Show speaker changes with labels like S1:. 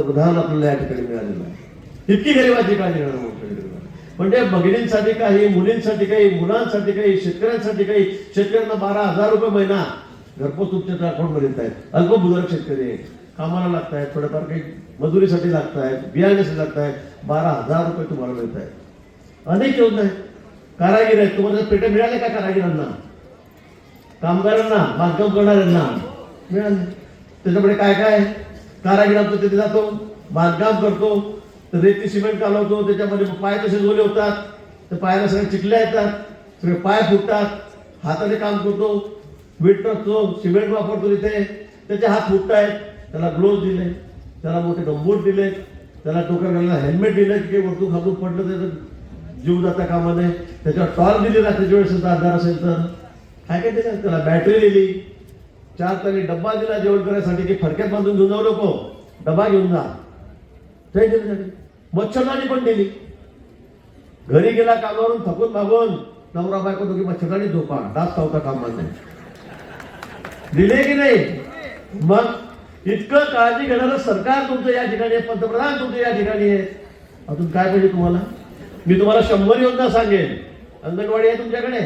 S1: पंतप्रधान आपल्याला या ठिकाणी मिळालेला आहे. इतकी गरिबाची काळजी घेणार म्हणजे भगिनींसाठी काही, मुलींसाठी काही, मुलांसाठी काही, शेतकऱ्यांसाठी काही. शेतकऱ्यांना 12,000 रुपये महिना घरपोच तुमच्या अकाउंटमध्ये येत आहेत. अल्पभूधारक शेतकरी आहेत, कामाला लागत आहेत, थोडंफार काही मजुरीसाठी लागत आहेत, बियाण्यासाठी लागत आहेत. 12,000 रुपये तुम्हाला मिळत आहेत. अनेक योजना आहेत. कारागीर आहेत, तुम्हाला पेटे मिळाले का कारागिरांना, कामगारांना, बांधकाम करणाऱ्यांना मिळाले. त्याच्यामध्ये काय काय कारागिरांचं तिथे जातो, बांधकाम करतो, रेती सिमेंट कालवतो, त्याच्यामध्ये पाय तसे ओले होतात, त्या पायाला सगळे चिखल्या येतात, सगळे पाय फुटतात. हाताने काम करतो, वीट टाकतो, सिमेंट वापरतो तिथे, त्याचे हात फुटतायत. त्याला ग्लोव्ह दिले, त्याला मोठे गंबूट दिले, त्याला टोक्याला हेल्मेट दिले की वरतून खालून पडलं त्याचं जीव जाता कामा नये. त्याच्यावर टॉर्च दिली रात्रीच्या वेळेस आधार असेल तर. काय काय दिलं त्याला, बॅटरी दिली, 4 तरी डब्बा दिला जेवण करायसाठी की फडक्यात बांधून घेऊन जाऊ नको, डबा घेऊन जा, ते दिले. मच्छरदाणी पण दिली. घरी गेला कामावरून थकून मागून, नवरा बायको दोघी मच्छरदाणी झोपा, डास चावता कामा नाही. दिले की नाही. मग इतकं काळजी घेणारं सरकार तुमचं या ठिकाणी आहे, पंतप्रधान तुमचे या ठिकाणी आहेत. अजून काय पाहिजे तुम्हाला. मी तुम्हाला 100 योजना सांगेन. अंगणवाडी आहे तुमच्याकडे,